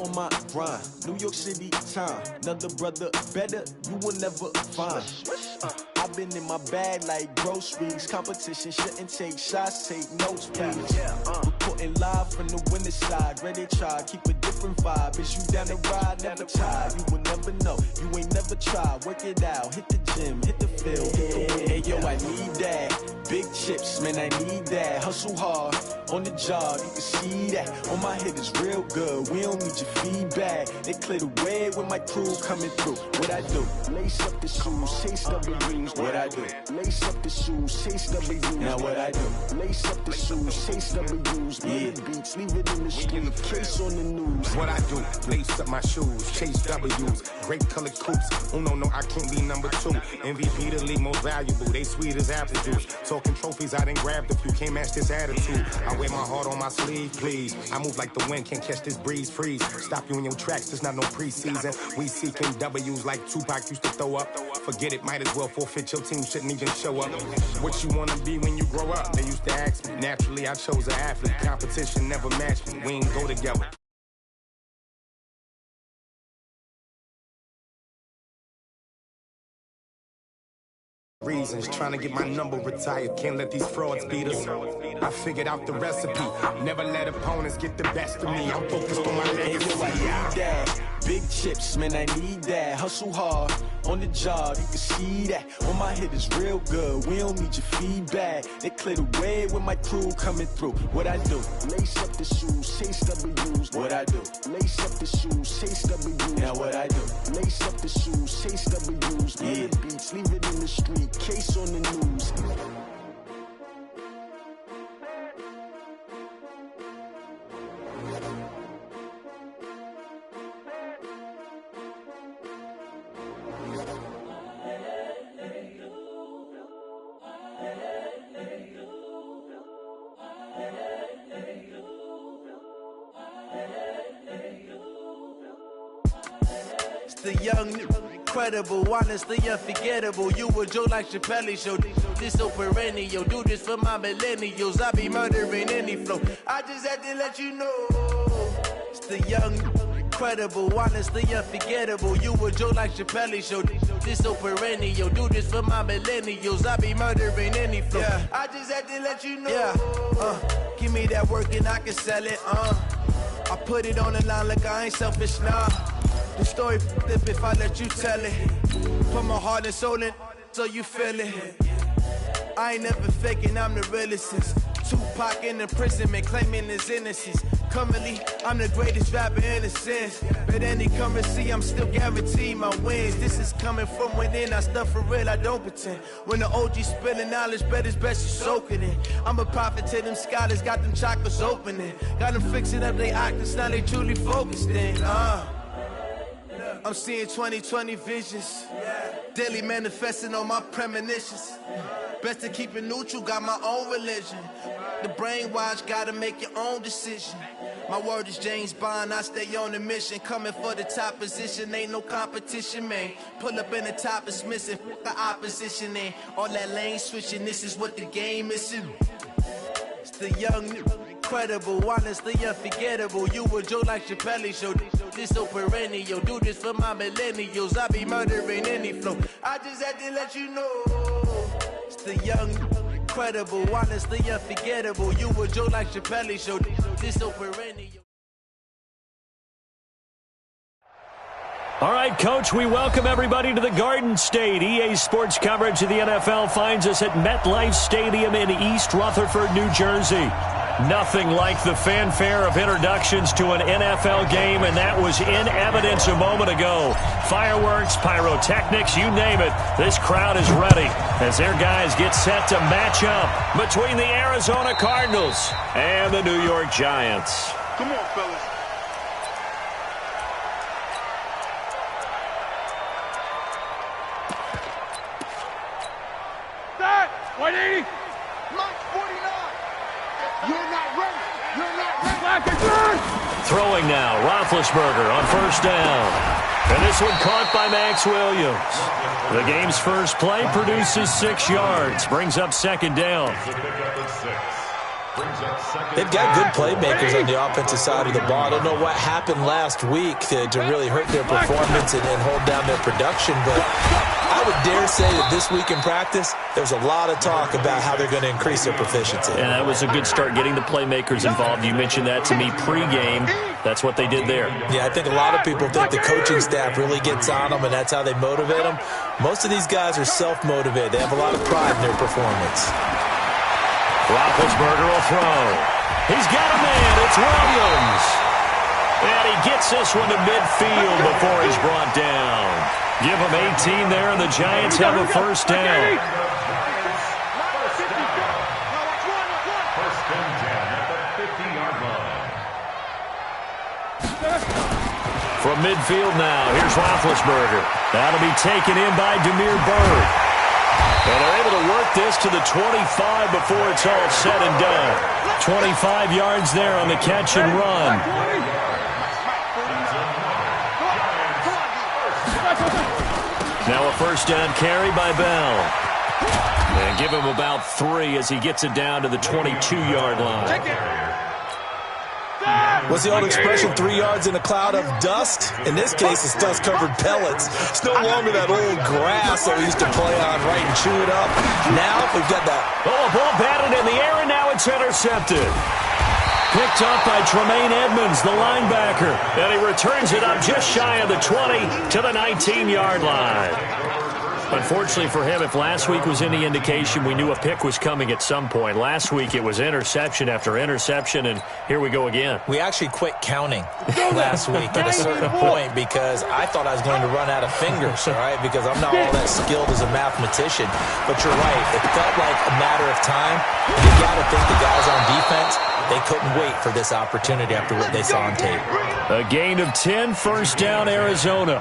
on my grind. New York City time. Another brother better, you will never find. I've been in my bag like groceries. Competition shouldn't take shots, take notes, please. Reporting live from the winter side. Ready to try, keep a different vibe. Is you down the ride, never tired. You will never know, you ain't never tried. Work it out, hit the gym, hit the field, hit the win. Hey yo, I need that. Big chips, man, I need that. Hustle hard, on the job, you can see that. On my hit is real good, we don't need your feedback. They clear the way with my crew coming through. What I do? Lace up the shoes, chase W's. What I do? Lace up the shoes, chase W's. Now what I do? Lace up the shoes, chase W's. Yeah. Beats, leave it in the street, case on the news. What I do? Lace up my shoes, chase W's. Great colored coops. Oh no, I can't be number 2. MVP the league most valuable. They sweet as apple juice. Talking trophies, I done grabbed a few. Can't match this attitude. I wear my heart on my sleeve, please. I move like the wind, can't catch this breeze. Freeze. Stop you in your tracks, there's not no preseason. We seeking W's like Tupac used to throw up. Forget it, might as well forfeit. Your team shouldn't even show up. What you wanna be when you grow up? They used to ask me. Naturally, I chose an athlete. Competition never matched me. We ain't go together. Reasons, trying to get my number retired. Can't let these frauds beat us. I figured out the recipe. Never let opponents get the best of me. I'm focused on my legacy. I need that. Big chips, man, I need that. Hustle hard, on the job, you can see that. On my hit is real good, we don't need your feedback. They clear the way with my crew coming through. What I do? Lace up the shoes, chase W's. What I do? Lace up the shoes, chase W's. Now what I do? Lace up the shoes, chase W's. Yeah. Beats, leave it in the street, case on the news. The young, incredible, honestly unforgettable. You a Joe like Chappelle show. This so perennial. Do this for my millennials. I be murdering any flow. I just had to let you know. It's the young, incredible, honestly unforgettable. You a Joe like Chappelle show. This so perennial. Do this for my millennials. I be murdering any flow. Yeah. I just had to let you know. Yeah. Give me that work and I can sell it. I put it on the line like I ain't selfish, nah. The story flip if I let you tell it. Put my heart and soul in so you feel it. I ain't never faking, I'm the realest since Tupac in imprisonment, claiming his innocence. Currently, I'm the greatest rapper in a sense. But any currency, I'm still guaranteed my wins. This is coming from within, I stuff for real, I don't pretend. When the OG spilling knowledge, bet it's best you soak it in. I'm a prophet to them scholars, got them chakras opening. Got them fixing up they octaves, now they truly focused in. I'm seeing 2020 visions. Daily manifesting on my premonitions. Best to keep it neutral, got my own religion. The brainwash, gotta make your own decision. My word is James Bond, I stay on the mission. Coming for the top position, ain't no competition, man. Pull up in the top is missing, the opposition in. All that lane switching, this is what the game is. It's the young, incredible, honestly unforgettable. You a Joe like Chappelle show. This so perennial. Do this for my millennials. I be murdering any flow. I just had to let you know. It's the young, incredible, honestly unforgettable. You a Joe like Chappelle show. This so perennial. All right, Coach, we welcome everybody to the Garden State. EA Sports coverage of the NFL finds us at MetLife Stadium in East Rutherford, New Jersey. Nothing like the fanfare of introductions to an NFL game, and that was in evidence a moment ago. Fireworks, pyrotechnics, you name it. This crowd is ready as their guys get set to match up between the Arizona Cardinals and the New York Giants. Come on, fellas. That 180. Mike 49. You're not ready. You're not ready. Back again. Throwing now, Roethlisberger on first down. And this one caught by Max Williams. The game's first play produces 6 yards, brings up second down. They've got good playmakers on the offensive side of the ball. I don't know what happened last week to really hurt their performance and hold down their production, but I would dare say that this week in practice, there's a lot of talk about how they're going to increase their proficiency. And that was a good start, getting the playmakers involved. You mentioned that to me pregame. That's what they did there. Yeah, I think a lot of people think the coaching staff really gets on them, and that's how they motivate them. Most of these guys are self-motivated. They have a lot of pride in their performance. Roethlisberger will throw. He's got a man. It's Williams. And he gets this one to midfield before he's brought down. Give him 18 there, and the Giants have a first down. First and 10 at the 50-yard line. From midfield now, here's Roethlisberger. That'll be taken in by Demir Bird. And they're able to work this to the 25 before it's all said and done. 25 yards there on the catch and run. Now a first down carry by Bell. And give him about 3 as he gets it down to the 22-yard line. What's the old expression, 3 yards in a cloud of dust? In this case, it's dust-covered pellets. It's no longer that old grass that we used to play on, right, and chew it up. Now we've got that. Oh, a ball batted in the air, and now it's intercepted. Picked up by Tremaine Edmonds, the linebacker. And he returns it up just shy of the 20 to the 19-yard line. Unfortunately for him, if last week was any indication, we knew a pick was coming at some point. Last week it was interception after interception, and here we go again. We actually quit counting last week at a certain point because I thought I was going to run out of fingers, all right, because I'm not all that skilled as a mathematician. But you're right. It felt like a matter of time. You got to think the guys on defense, they couldn't wait for this opportunity after what they saw on tape. A gain of 10, first down, Arizona.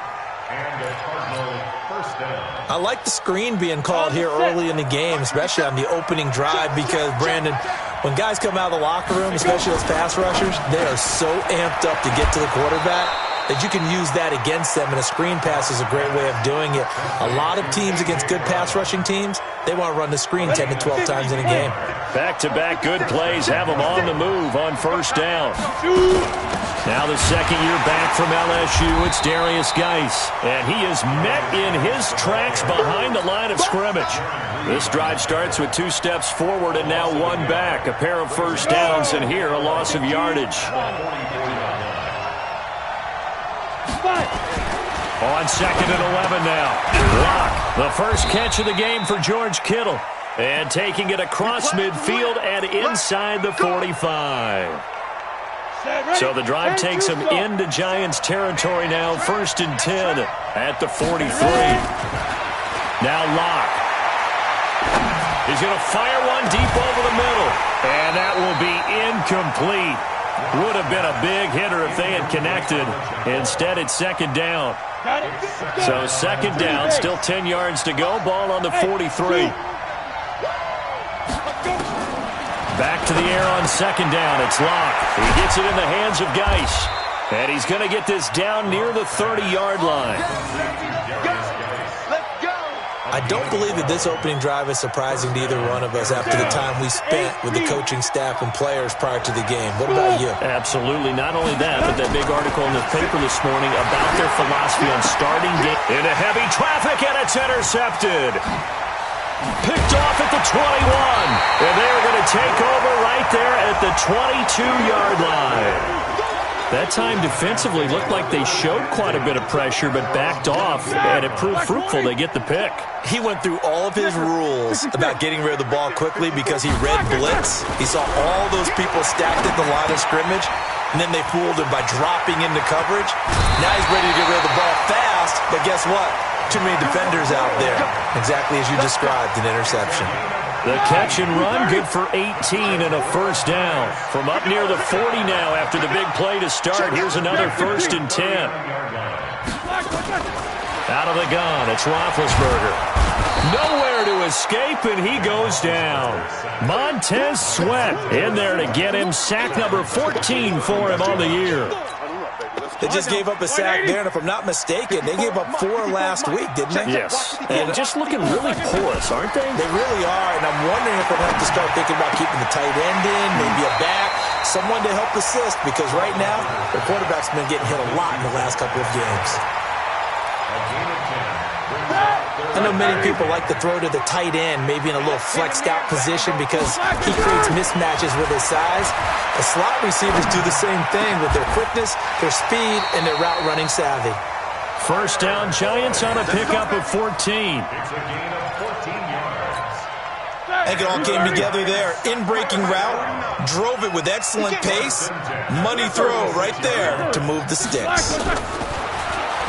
And the Cardinals first down. I like the screen being called here early in the game, especially on the opening drive, because, Brandon, when guys come out of the locker room, especially those pass rushers, they are so amped up to get to the quarterback that you can use that against them, and a screen pass is a great way of doing it. A lot of teams against good pass rushing teams, they want to run the screen 10 to 12 times in a game. Back-to-back good plays have them on the move on first down. Now the second year back from LSU, it's Darius Geis. And he is met in his tracks behind the line of scrimmage. This drive starts with 2 steps forward and now 1 back. A pair of first downs, and here a loss of yardage. On second and 11 now. Block. The first catch of the game for George Kittle. And taking it across midfield and inside the 45. So the drive takes him into Giants territory now. First and 10 at the 43. Now Locke. He's going to fire one deep over the middle. And that will be incomplete. Would have been a big hitter if they had connected. Instead, it's second down. So second down, still 10 yards to go. Ball on the 43. Back to the air on second down. It's Locke. He gets it in the hands of Geis. And he's going to get this down near the 30-yard line. I don't believe that this opening drive is surprising to either one of us after the time we spent with the coaching staff and players prior to the game. What about you? Absolutely. Not only that, but that big article in the paper this morning about their philosophy on starting game. Into heavy traffic, and it's intercepted. Picked off at the 21. And they're going to take over right there at the 22-yard line. That time defensively looked like they showed quite a bit of pressure but backed off, and it proved fruitful. They get the pick. He went through all of his rules about getting rid of the ball quickly because he read blitz. He saw all those people stacked at the line of scrimmage, and then they fooled him by dropping into coverage. Now he's ready to get rid of the ball fast, but guess what? Too many defenders out there. Exactly as you described, an interception. The catch and run, good for 18 and a first down. From up near the 40 now after the big play to start. Here's another first and 10. Out of the gun, it's Roethlisberger. Nowhere to escape, and he goes down. Montez Sweat in there to get him. Sack number 14 for him on the year. They just gave up a sack there, and if I'm not mistaken, they gave up 4 last week, didn't they? Yes. And just looking really porous, aren't they? They really are, and I'm wondering if we'll have to start thinking about keeping the tight end in, maybe a back, someone to help assist, because right now, the quarterback's been getting hit a lot in the last couple of games. I know many people like to throw to the tight end, maybe in a little flexed out position because he creates mismatches with his size. The slot receivers do the same thing with their quickness, their speed, and their route running savvy. First down, Giants on a pickup of 14. It's a gain of 14 yards. I think it all came together there. In-breaking route, drove it with excellent pace. Money throw right there to move the sticks.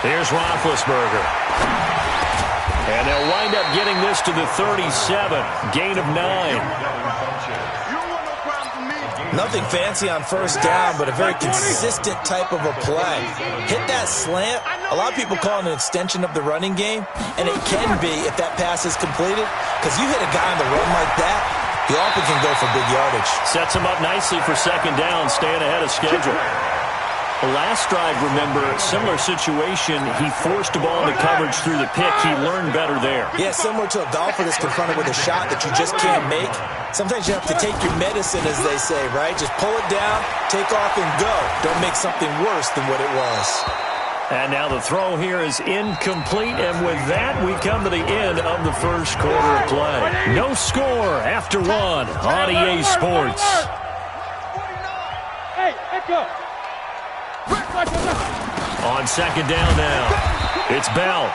Here's Roethlisberger. And they'll wind up getting this to the 37. Gain of 9. Nothing fancy on first down, but a very consistent type of a play. Hit that slant. A lot of people call it an extension of the running game, and it can be if that pass is completed, because you hit a guy on the run like that, he often can go for big yardage. Sets him up nicely for second down, staying ahead of schedule. The last drive, remember, similar situation. He forced a ball into coverage through the pick. He learned better there. Yeah, similar to a golfer that's confronted with a shot that you just can't make. Sometimes you have to take your medicine, as they say, right? Just pull it down, take off, and go. Don't make something worse than what it was. And now the throw here is incomplete, and with that, we come to the end of the first quarter of play. No score after 1 on EA Sports. Hey, let's go. On second down now, it's Bell.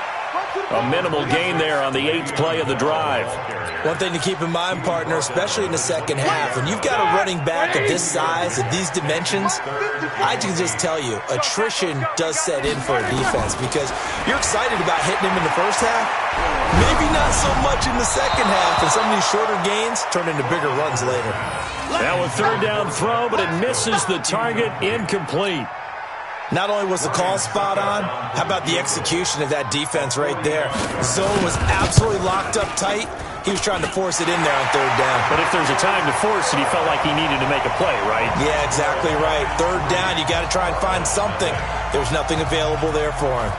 A minimal gain there on the 8th play of the drive. One thing to keep in mind, partner, especially in the second half, when you've got a running back of this size, of these dimensions, I can just tell you, attrition does set in for a defense because you're excited about hitting him in the first half, maybe not so much in the second half, and some of these shorter gains turn into bigger runs later. Now a third down throw, but it misses the target, incomplete. Not only was the call spot on, how about the execution of that defense right there? Zone was absolutely locked up tight. He was trying to force it in there on third down. But if there's a time to force it, he felt like he needed to make a play, right? Yeah, exactly right. Third down, you got to try and find something. There's nothing available there for him.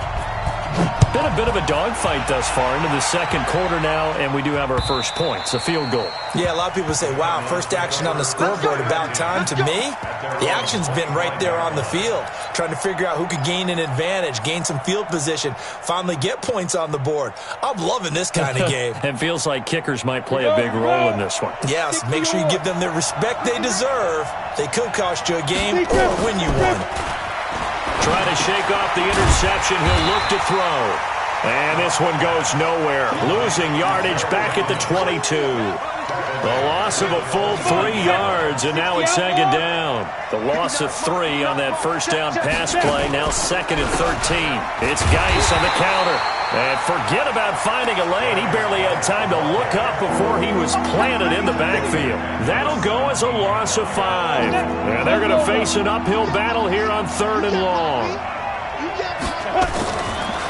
Been a bit of a dogfight thus far into the second quarter now, and we do have our first points, a field goal. Yeah, a lot of people say, wow, first action on the scoreboard, about time. To me, the action's been right there on the field, trying to figure out who could gain an advantage, gain some field position, finally get points on the board. I'm loving this kind of game. It feels like kickers might play a big role in this one. Yes, make sure you give them the respect they deserve. They could cost you a game or win you one. Try to shake off the interception. He'll look to throw. And this one goes nowhere. Losing yardage back at the 22. The loss of a full 3 yards, and now it's second down. The loss of 3 on that first down pass play. Now second and 13. It's Geis on the counter. And forget about finding a lane. He barely had time to look up before he was planted in the backfield. That'll go as a loss of 5. And they're going to face an uphill battle here on 3rd and long.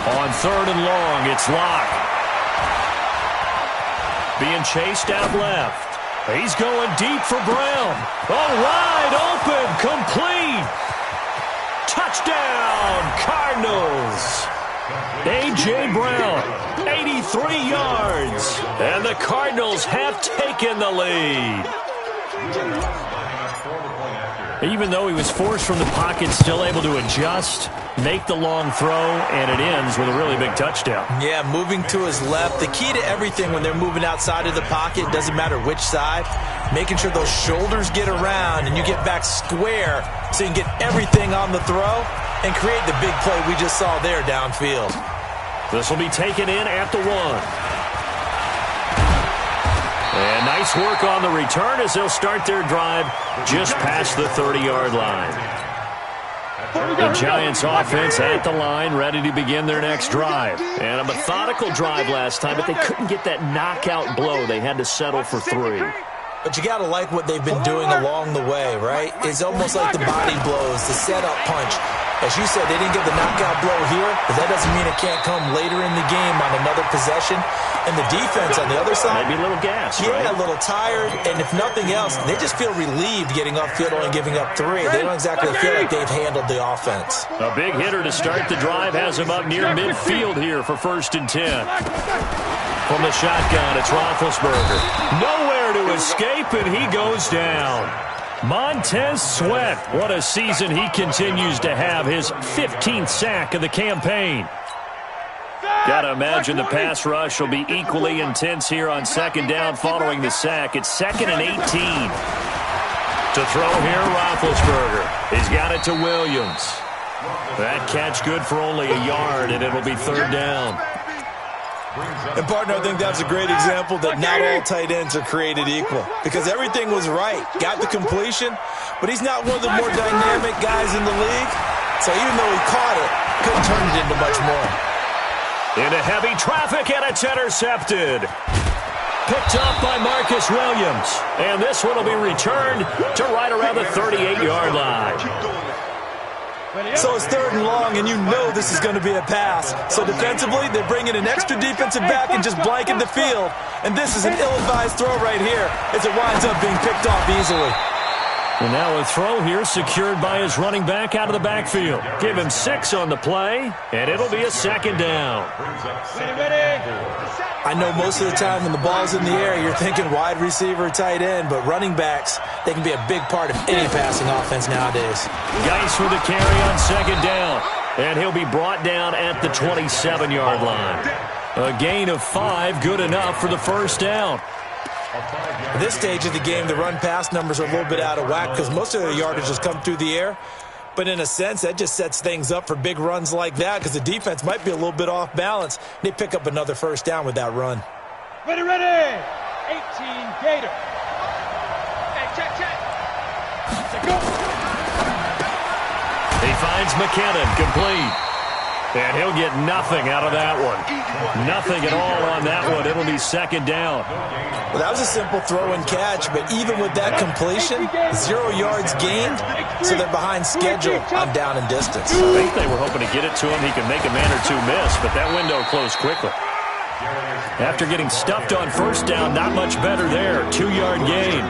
On 3rd and long, it's Locke. Being chased out left. He's going deep for Brown. Oh, wide open, complete. Touchdown, Cardinals. A.J. Brown, 83 yards. And the Cardinals have taken the lead. Even though he was forced from the pocket, still able to adjust, make the long throw, and it ends with a really big touchdown. Yeah, moving to his left. The key to everything when they're moving outside of the pocket, doesn't matter which side, making sure those shoulders get around and you get back square so you can get everything on the throw and create the big play we just saw there downfield. This will be taken in at the 1. And nice work on the return as they'll start their drive just past the 30-yard line. The Giants offense at the line, ready to begin their next drive. And a methodical drive last time, but they couldn't get that knockout blow. They had to settle for 3. But you got to like what they've been doing along the way, right? It's almost like the body blows, the setup punch. As you said, they didn't get the knockout blow here, but that doesn't mean it can't come later in the game on another possession. And the defense on the other side, maybe a little gas, yeah, right? a little tired. And if nothing else, they just feel relieved getting off field only giving up 3. They don't exactly feel like they've handled the offense. A big hitter to start the drive has him up near midfield here for 1st and 10. From the shotgun, it's Roethlisberger. Nowhere to escape, and he goes down. Montez Sweat, what a season he continues to have, his 15th sack of the campaign. Got to imagine the pass rush will be equally intense here on 2nd down following the sack. It's 2nd and 18. To throw here, Roethlisberger. He's got it to Williams. That catch good for only a yard, and it'll be 3rd down. And, partner, I think that's a great example that not all tight ends are created equal because everything was right. Got the completion, but he's not one of the more dynamic guys in the league. So even though he caught it, couldn't turn it into much more. Into heavy traffic, and it's intercepted. Picked up by Marcus Williams. And this one will be returned to right around the 38-yard line. So it's 3rd and long, and you know this is going to be a pass. So defensively, they bring in an extra defensive back and just blanket the field. And this is an ill-advised throw right here as it winds up being picked off easily. And now a throw here secured by his running back out of the backfield. Give him 6 on the play, and it'll be a 2nd down. I know most of the time when the ball's in the air, you're thinking wide receiver, tight end, but running backs, they can be a big part of any passing offense nowadays. Geis with the carry on 2nd down, and he'll be brought down at the 27-yard line. A gain of 5, good enough for the 1st down. At this stage of the game, the run-pass numbers are a little bit out of whack because most of their yardage has come through the air. But in a sense, that just sets things up for big runs like that because the defense might be a little bit off balance. They pick up another 1st down with that run. Ready, ready! 18 Gator. Hey, check. Go. He finds McKinnon, complete. And he'll get nothing out of that one. Nothing at all on that one. It'll be 2nd down. Well, that was a simple throw and catch, but even with that completion, 0 yards gained, so they're behind schedule on down and distance. I think they were hoping to get it to him. He could make a man or 2 miss, but that window closed quickly. After getting stuffed on 1st down, not much better there. 2-yard gain.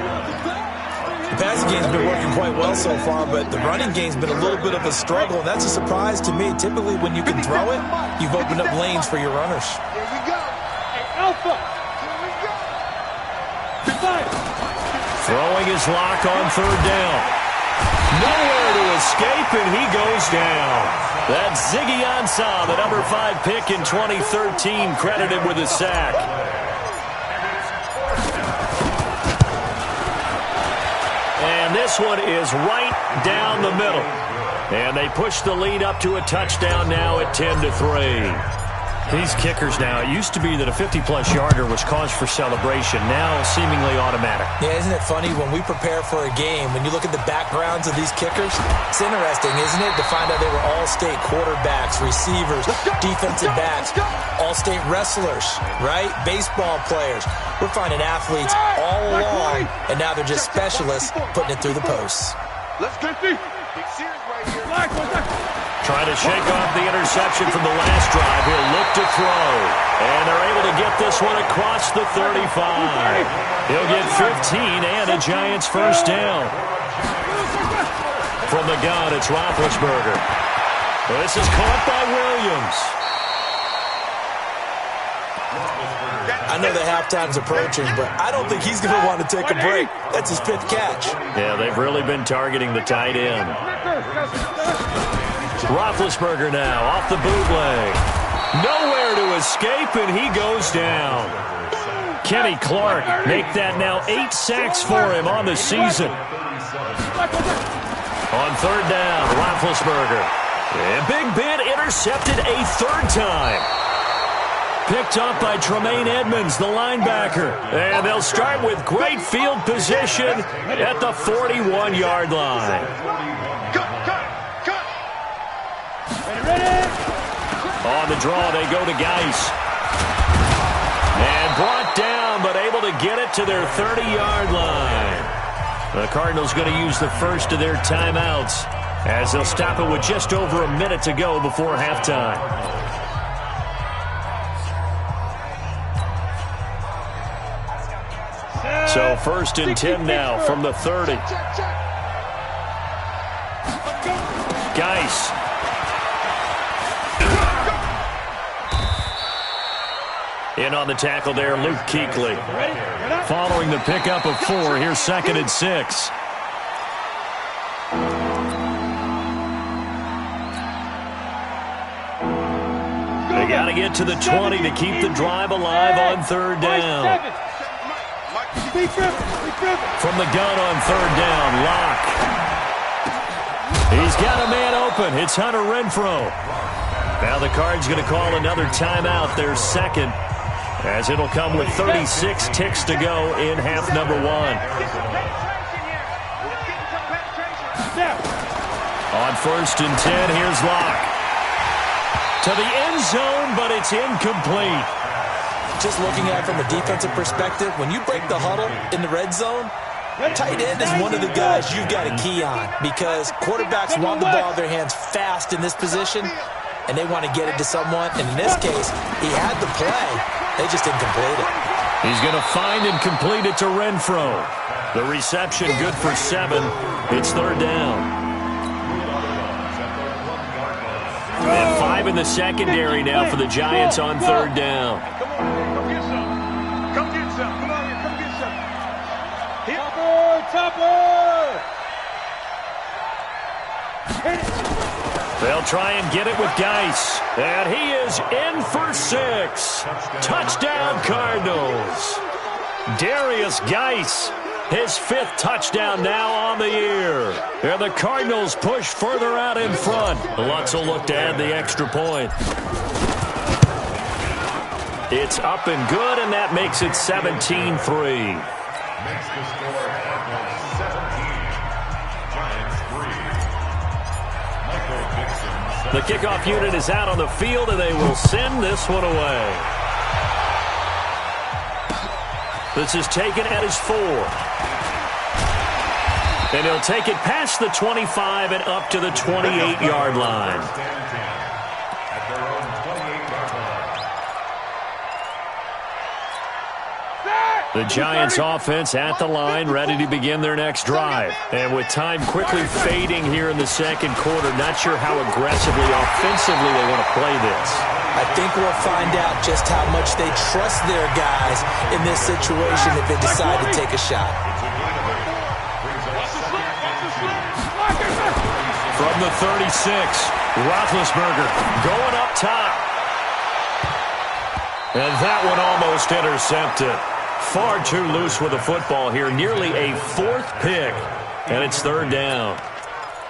The passing game's been working quite well so far, but the running game's been a little bit of a struggle, and that's a surprise to me. Typically, when you can throw it, you've opened up lanes for your runners. Here we go. Hey, Alpha. Here we go. Throwing his lock on 3rd down. Nowhere to escape, and he goes down. That's Ziggy Ansah, the number 5 pick in 2013, credited with a sack. And this one is right down the middle. And they push the lead up to a touchdown now at 10-3. These kickers now, it used to be that a 50-plus yarder was cause for celebration. Now seemingly automatic. Yeah, isn't it funny when we prepare for a game, when you look at the backgrounds of these kickers, it's interesting, isn't it, to find out they were all-state quarterbacks, receivers, defensive backs, all-state wrestlers, right? Baseball players. We're finding athletes all along, and now they're just specialists putting it through the posts. Let's get this. Big series right here. Trying to shake off the interception from the last drive. He'll look to throw. And they're able to get this one across the 35. He'll get 15 and a Giants 1st down. From the gun, it's Roethlisberger. This is caught by Williams. I know the halftime's approaching, but I don't think he's going to want to take a break. That's his 5th catch. Yeah, they've really been targeting the tight end. Roethlisberger now off the bootleg. Nowhere to escape, and he goes down. Kenny Clark make that now 8 sacks for him on the season. On 3rd down, Roethlisberger. And Big Ben intercepted a 3rd time. Picked up by Tremaine Edmonds, the linebacker. And they'll start with great field position at the 41-yard line. On the draw, they go to Geis. And brought down, but able to get it to their 30-yard line. The Cardinals going to use the first of their timeouts as they'll stop it with just over a minute to go before halftime. So 1st and 10 now from the 30. Geis. In on the tackle there, Luke Kuechly. Following the pickup of 4, here's 2nd and 6. They got to get to the 20 to keep the drive alive on 3rd down. From the gun on 3rd down, Locke. He's got a man open. It's Hunter Renfrow. Now the Cards going to call another timeout, their 2nd, as it'll come with 36 ticks to go in half number 1. On 1st and 10, here's Locke. To the end zone, but it's incomplete. Just looking at it from a defensive perspective, when you break the huddle in the red zone, tight end is one of the guys you've got to key on because quarterbacks want the ball in their hands fast in this position, and they want to get it to someone. And in this case, he had the play. They just didn't complete it. He's going to find and complete it to Renfrow. The reception good for 7. It's 3rd down. And 5 in the secondary now for the Giants on 3rd down. Come get some. Come on here. Come get some. Topper! They'll try and get it with Geis. And he is in for 6. Touchdown, Cardinals. Darius Geis, his 5th touchdown now on the year. And the Cardinals push further out in front. Lutz will look to add the extra point. It's up and good, and that makes it 17-3. Makes the score Cardinals 17, Giants 3. Michael Dixon. The kickoff unit is out on the field, and they will send this one away. This is taken at his 4. And he'll take it past the 25 and up to the 28-yard line. At their own 28-yard line. The Giants offense at the line, ready to begin their next drive. And with time quickly fading here in the 2nd quarter, not sure how aggressively, offensively they want to play this. I think we'll find out just how much they trust their guys in this situation if they decide to take a shot. From the 36, Roethlisberger going up top. And that one almost intercepted. Far too loose with the football here. Nearly a 4th pick. And it's 3rd down.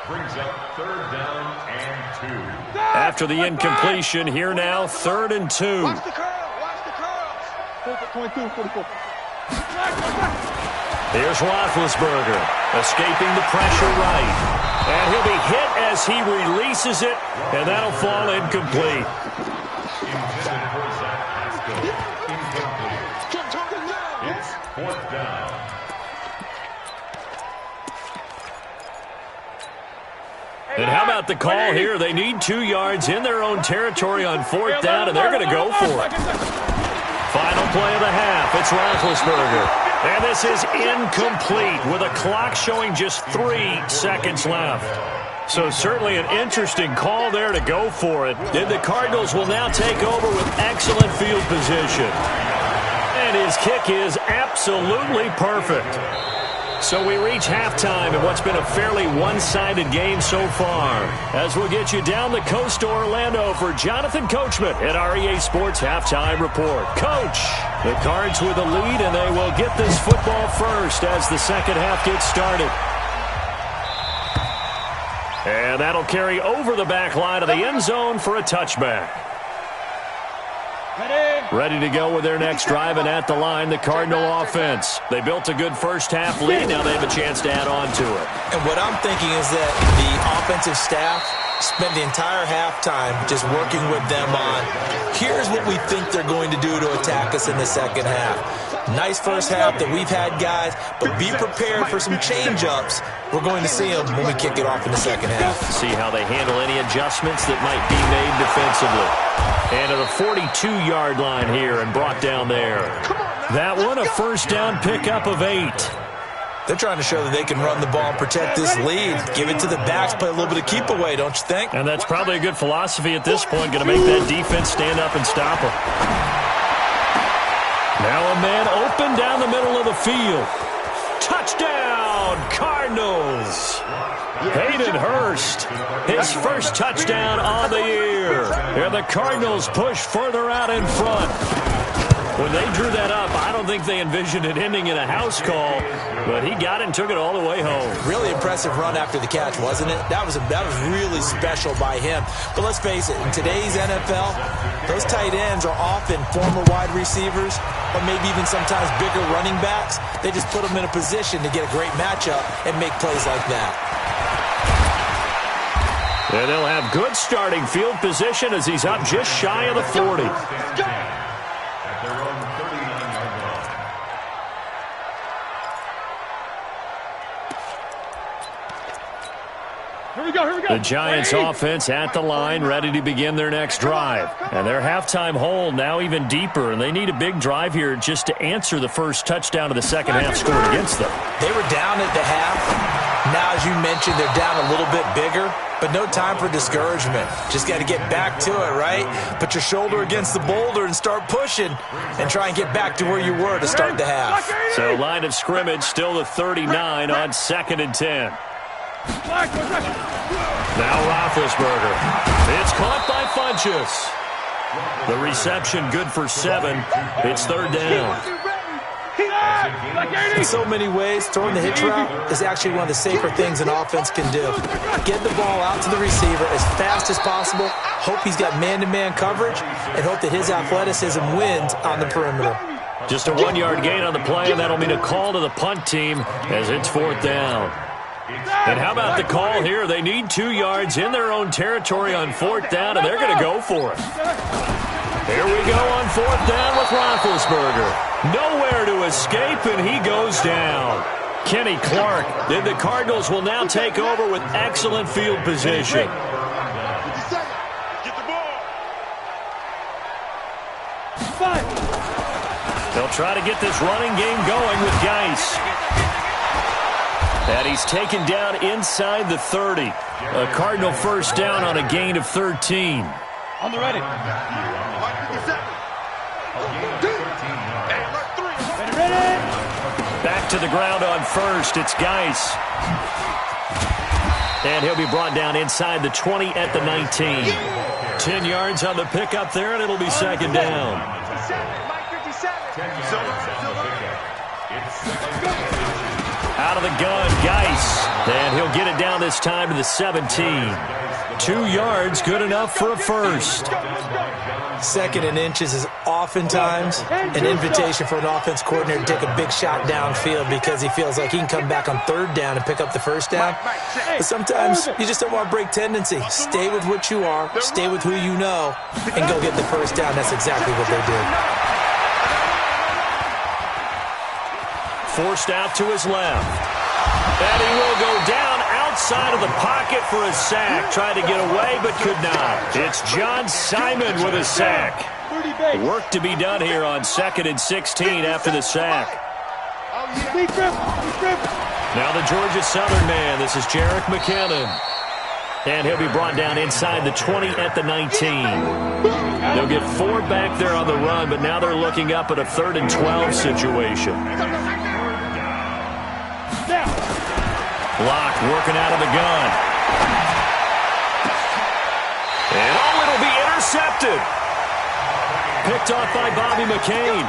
Brings up 3rd down and 2. After the incompletion, here now, 3rd and 2. Watch the curl. Watch the curls. 22, 44. Here's Roethlisberger, escaping the pressure right. And he'll be hit as he releases it, and that'll fall incomplete. Intended for Zach Pascal. Incomplete. It's 4th down. And how about the call here? They need 2 yards in their own territory on 4th down, and they're going to go for it. Final play of the half. It's Roethlisberger. And this is incomplete with a clock showing just 3 seconds left. So certainly an interesting call there to go for it. And the Cardinals will now take over with excellent field position. And his kick is absolutely perfect. So we reach halftime in what's been a fairly one-sided game so far. As we'll get you down the coast to Orlando for Jonathan Coachman at our EA Sports Halftime Report. Coach, the Cards with the lead, and they will get this football first as the 2nd half gets started. And that'll carry over the back line of the end zone for a touchback. Ready to go with their next drive, and at the line, the Cardinal offense. They built a good first half lead. Now they have a chance to add on to it. And what I'm thinking is that the offensive staff spent the entire halftime just working with them on, here's what we think they're going to do to attack us in the second half. Nice first half that we've had, guys, but be prepared for some change-ups. We're going to see them when we kick it off in the second half. See how they handle any adjustments that might be made defensively. And to the 42-yard line here and brought down there. That one, a first down pickup of 8. They're trying to show that they can run the ball and protect this lead. Give it to the backs, play a little bit of keep away, don't you think? And that's probably a good philosophy at this point, going to make that defense stand up and stop them. Now a man open down the middle of the field. Touchdown, Cardinals. Hayden Hurst, his first touchdown on the year. And the Cardinals push further out in front. When they drew that up, I don't think they envisioned it ending in a house call, but he got it and took it all the way home. Really impressive run after the catch, wasn't it? That was really special by him. But let's face it, in today's NFL, those tight ends are often former wide receivers or maybe even sometimes bigger running backs. They just put them in a position to get a great matchup and make plays like that. And they'll have good starting field position as he's up just shy of the 40. Here we go. The Giants offense at the line, ready to begin their next drive. And their halftime hole now even deeper, and they need a big drive here just to answer the first touchdown of the second half scored against them. They were down at the half. Now, as you mentioned, they're down a little bit bigger, but no time for discouragement. Just got to get back to it, right? Put your shoulder against the boulder and start pushing and try and get back to where you were to start the half. So line of scrimmage still the 39 on 2nd and 10. Now Roethlisberger. It's caught by Funchess. The reception good for 7. It's 3rd down. In so many ways, throwing the hitch route is actually one of the safer things an offense can do. Get the ball out to the receiver as fast as possible, hope he's got man-to-man coverage, and hope that his athleticism wins on the perimeter. Just a 1-yard gain on the play, and that'll mean a call to the punt team as it's 4th down. And how about the call here? They need 2 yards in their own territory on 4th down, and they're going to go for it. Here we go on 4th down with Roethlisberger. Nowhere to escape, and he goes down. Kenny Clark. Then the Cardinals will now take over with excellent field position. They'll try to get this running game going with Geis. And he's taken down inside the 30. A Cardinal first down on a gain of 13. On the ready. Back to the ground on first. It's Geis. And he'll be brought down inside the 20 at the 19. 10 yards on the pickup there, and it'll be 2nd down. Out of the gun, Geis. And he'll get it down this time to the 17. 2 yards, good enough for a first. 2nd and inches is oftentimes an invitation for an offense coordinator to take a big shot downfield because he feels like he can come back on 3rd down and pick up the first down. But sometimes you just don't want to break tendency. Stay with what you are, stay with who you know, and go get the first down. That's exactly what they did. Forced out to his left. And he will go down outside of the pocket for a sack. Tried to get away, but could not. It's John Simon with a sack. Work to be done here on 2nd and 16 after the sack. Now the Georgia Southern man. This is Jerick McKinnon. And he'll be brought down inside the 20 at the 19. They'll get 4 back there on the run, but now they're looking up at a 3rd and 12 situation. Block working out of the gun. And it'll be intercepted. Picked off by Bobby McCain.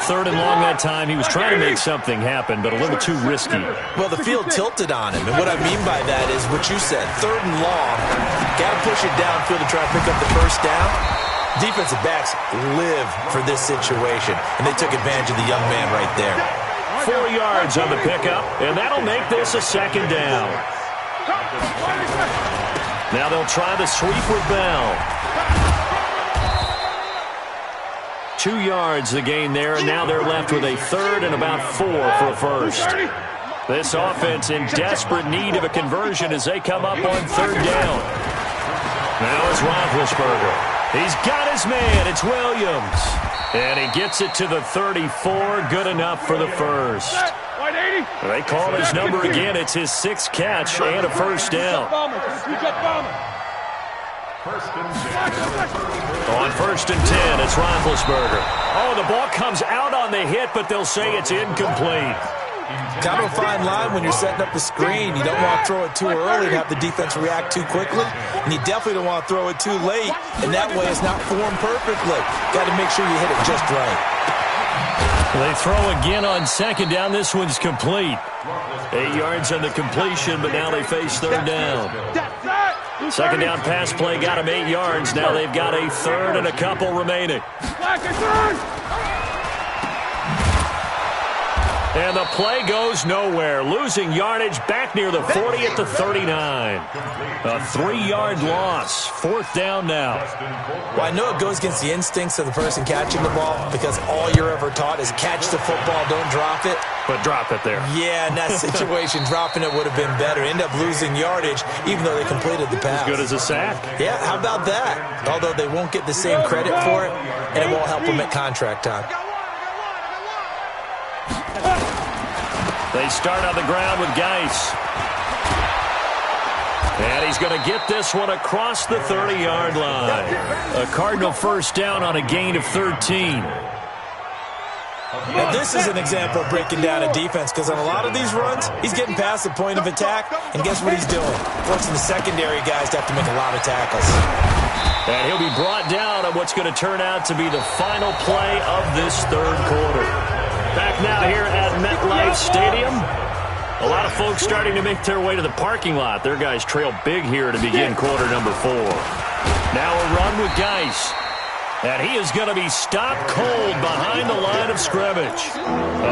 3rd and long that time. He was trying to make something happen, but a little too risky. Well, the field tilted on him, and what I mean by that is what you said. 3rd and long. Got to push it downfield to try to pick up the first down. Defensive backs live for this situation, and they took advantage of the young man right there. 4 yards on the pickup, and that'll make this a 2nd down. Now they'll try the sweep with Bell. 2 yards the gain there, and now they're left with a third and about 4 for a first. This offense in desperate need of a conversion as they come up on third down. Now it's Roethlisberger. He's got his man. It's Williams. And he gets it to the 34. Good enough for the first. They call his number again. It's his 6th catch and a first down. On first and 10, it's Roethlisberger. Oh, the ball comes out on the hit, but they'll say it's incomplete. Kind of a fine line when you're setting up the screen. You don't want to throw it too early and have the defense react too quickly. And you definitely don't want to throw it too late. And that way it's not formed perfectly. Got to make sure you hit it just right. They throw again on second down. This one's complete. 8 yards on the completion, but now they face third down. Second down pass play got them 8 yards. Now they've got a third and a couple remaining. And the play goes nowhere. Losing yardage back near the 40 at the 39. A 3-yard loss. Fourth down now. Well, I know it goes against the instincts of the person catching the ball because all you're ever taught is catch the football, don't drop it. But drop it there. Yeah, in that situation, dropping it would have been better. End up losing yardage even though they completed the pass. As good as a sack. Yeah, how about that? Although they won't get the same credit for it, and it won't help them at contract time. They start on the ground with Geis. And he's going to get this one across the 30-yard line. A Cardinal first down on a gain of 13. Now, this is an example of breaking down a defense because on a lot of these runs, he's getting past the point of attack, and guess what he's doing? Forcing the secondary guys to have to make a lot of tackles. And he'll be brought down on what's going to turn out to be the final play of this third quarter. Back now here at MetLife Stadium. A lot of folks starting to make their way to the parking lot. Their guys trail big here to begin quarter number 4. Now a run with Geis. And he is going to be stopped cold behind the line of scrimmage.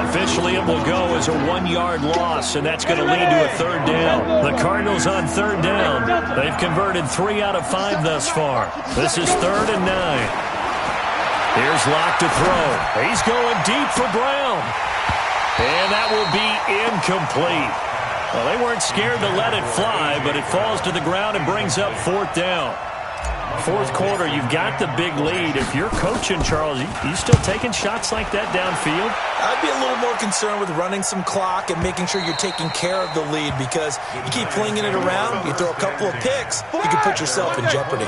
Officially, it will go as a 1-yard loss, and that's going to lead to a third down. The Cardinals on third down. They've converted 3 out of 5 thus far. This is 3rd and 9. Here's Locke to throw. He's going deep for Brown. And that will be incomplete. Well, they weren't scared to let it fly, but it falls to the ground and brings up 4th down. Fourth quarter, you've got the big lead. If you're coaching, Charles, you still taking shots like that downfield? I'd be a little more concerned with running some clock and making sure you're taking care of the lead because you keep flinging it around, you throw a couple of picks, you can put yourself in jeopardy.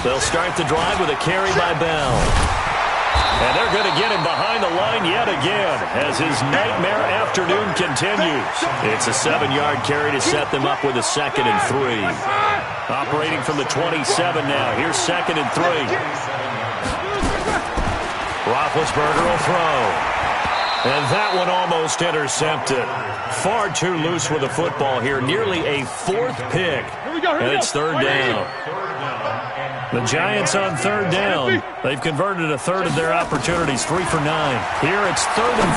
They'll start the drive with a carry by Bell. And they're going to get him behind the line yet again as his nightmare afternoon continues. It's a 7-yard carry to set them up with a 2nd and 3. Operating from the 27 now. Here's 2nd and 3. Roethlisberger will throw. And that one almost intercepted. Far too loose with the football here. Nearly a 4th pick. And it's 3rd down. The Giants on 3rd down. They've converted a third of their opportunities, 3 for 9. Here it's 3rd and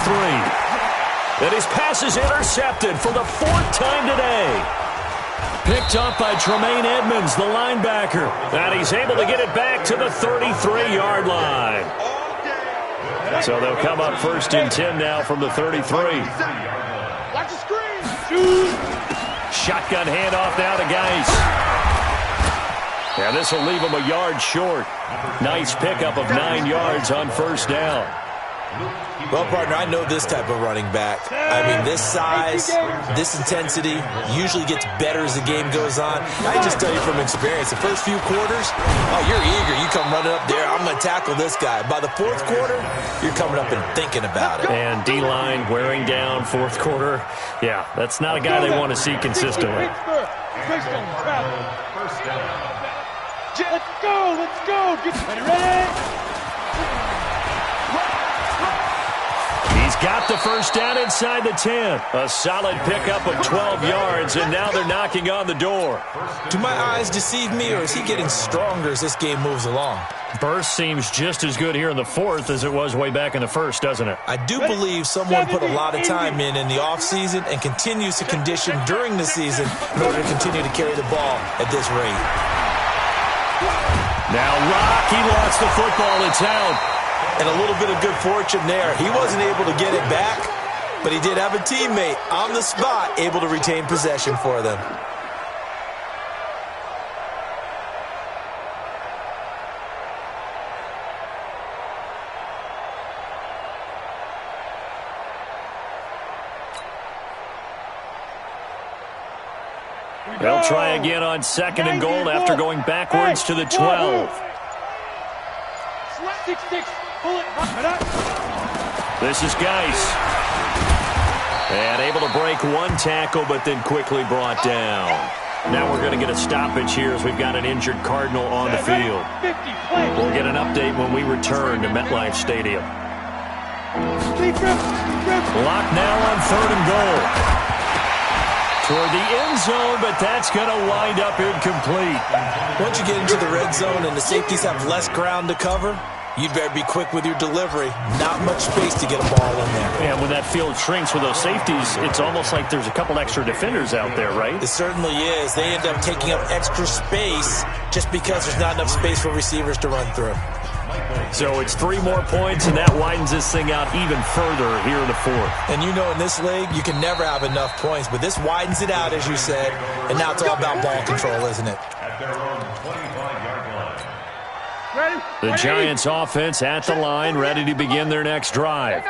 3. And his pass is intercepted for the 4th time today. Picked up by Tremaine Edmonds, the linebacker. And he's able to get it back to the 33-yard line. So they'll come up 1st and 10 now from the 33. Watch the screen. Shotgun handoff now to Geis. And this will leave him a yard short. Nice pickup of 9 yards on 1st down. Well, partner, I know this type of running back. I mean, this size, this intensity usually gets better as the game goes on. I just tell you from experience, the first few quarters, oh, you're eager. You come running up there, I'm going to tackle this guy. By the 4th quarter, you're coming up and thinking about it. And D-line wearing down 4th quarter. Yeah, that's not a guy they want to see consistently. Let's go, let's go. Get ready. He's got the first down inside the 10. A solid pickup of 12 yards, and now they're knocking on the door. Do my eyes deceive me, or is he getting stronger as this game moves along? Burst seems just as good here in the fourth as it was way back in the first, doesn't it? I do believe someone put a lot of time in the offseason and continues to condition during the season in order to continue to carry the ball at this rate. Now Rock, he lost the football. It's out. And a little bit of good fortune there. He wasn't able to get it back, but he did have a teammate on the spot able to retain possession for them. They'll try again on second and goal after going backwards to the 12. This is Geis. And able to break one tackle, but then quickly brought down. Now we're going to get a stoppage here as we've got an injured Cardinal on the field. We'll get an update when we return to MetLife Stadium. Locked now on third and goal. Toward the end zone, but that's going to wind up incomplete. Once you get into the red zone and the safeties have less ground to cover, you'd better be quick with your delivery. Not much space to get a ball in there. And when that field shrinks with those safeties, it's almost like there's a couple extra defenders out there, right? It certainly is. They end up taking up extra space just because there's not enough space for receivers to run through. So it's 3 more points, and that widens this thing out even further here in the fourth. And you know in this league, you can never have enough points, but this widens it out, as you said, and now it's all about ball control, isn't it? The Giants offense at the line, ready to begin their next drive.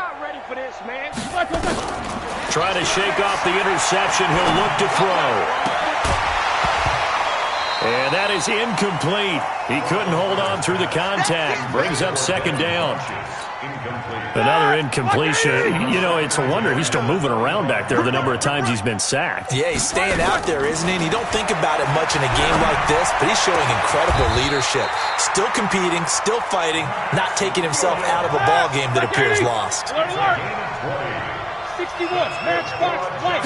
Trying to shake off the interception. He'll look to throw. And that is incomplete. He couldn't hold on through the contact. Brings up second down. Another incompletion. You know, it's a wonder he's still moving around back there the number of times he's been sacked. Yeah, he's staying out there, isn't he? And you don't think about it much in a game like this, but he's showing incredible leadership. Still competing, still fighting, not taking himself out of a ball game that appears lost. 61, match box, play.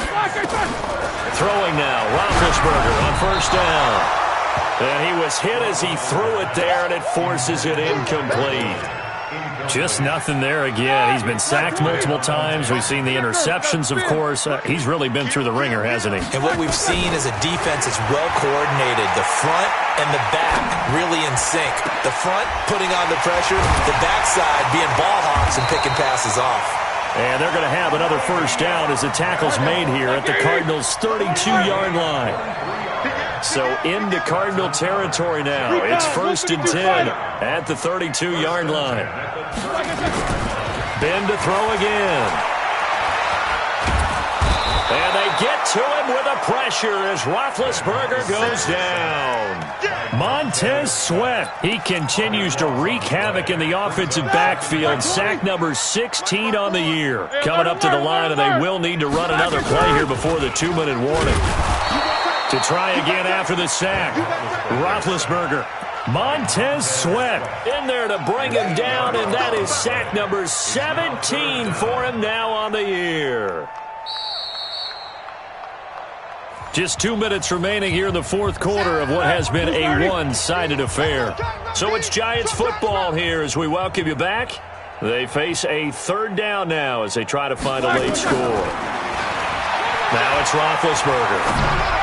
Throwing now, Roethlisberger on first down. And he was hit as he threw it there, and it forces it incomplete. Just nothing there again. He's been sacked multiple times. We've seen the interceptions, of course. He's really been through the ringer, hasn't he? And what we've seen is a defense that's well coordinated. The front and the back really in sync. The front putting on the pressure, the backside being ball hawks and picking passes off. And they're going to have another first down as the tackle's made here at the Cardinals' 32-yard line. So into Cardinal territory now. It's 1st and 10 at the 32-yard line. Ben to throw again. And they get to him with a pressure as Roethlisberger goes down. Montez Sweat, he continues to wreak havoc in the offensive backfield. Sack number 16 on the year. Coming up to the line, and they will need to run another play here before the 2-minute warning. To try again after the sack, Roethlisberger. Montez Sweat in there to bring him down, and that is sack number 17 for him now on the year. Just 2 minutes remaining here in the fourth quarter of what has been a one-sided affair. So it's Giants football here as we welcome you back. They face a third down now as they try to find a late score. Now it's Roethlisberger.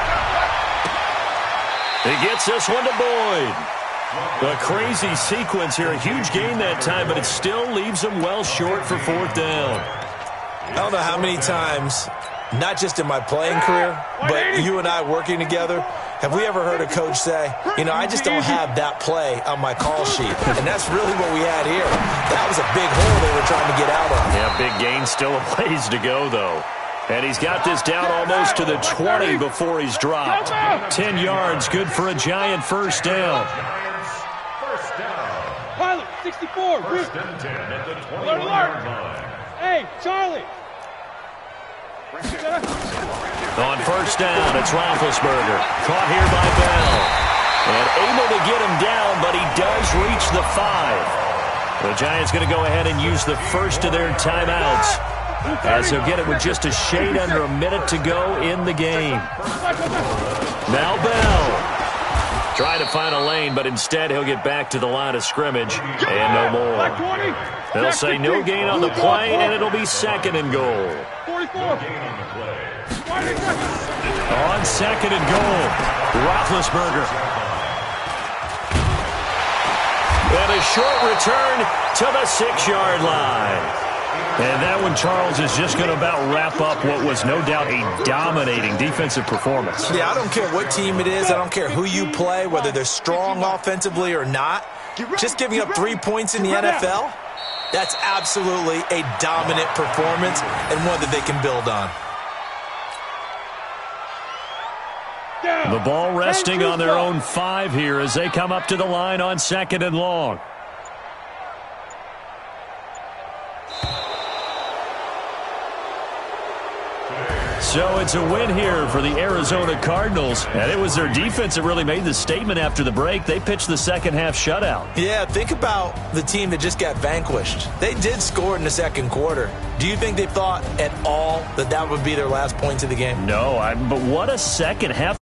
He gets this one to Boyd. A crazy sequence here. A huge gain that time, but it still leaves him well short for fourth down. I don't know how many times, not just in my playing career, but you and I working together, have we ever heard a coach say, you know, I just don't have that play on my call sheet. And that's really what we had here. That was a big hole they were trying to get out of. Yeah, big gain. Still a ways to go, though. And he's got this down almost to the 20 before he's dropped. 10 yards, good for a Giant first down. Pilot, 64, First and 10 at the 20 alert. Hey, Charlie. On first down, it's Roethlisberger. Caught here by Bell. And able to get him down, but he does reach the 5. The Giants going to go ahead and use the first of their timeouts as he'll get it with just a shade under a minute to go in the game. Now Bell. Trying to find a lane, but instead he'll get back to the line of scrimmage and no more. They'll say no gain on the play, and it'll be second and goal. On second and goal, Roethlisberger. And a short return to the 6-yard line. And that one, Charles, is just going to about wrap up what was no doubt a dominating defensive performance. Yeah, I don't care what team it is. I don't care who you play, whether they're strong offensively or not. Just giving up 3 points in the NFL, that's absolutely a dominant performance and one that they can build on. The ball resting on their own 5 here as they come up to the line on second and long. So it's a win here for the Arizona Cardinals, and it was their defense that really made the statement after the break. They pitched the second half shutout. Yeah, think about the team that just got vanquished. They did score in the second quarter. Do you think they thought at all that that would be their last points of the game? No, but what a second half.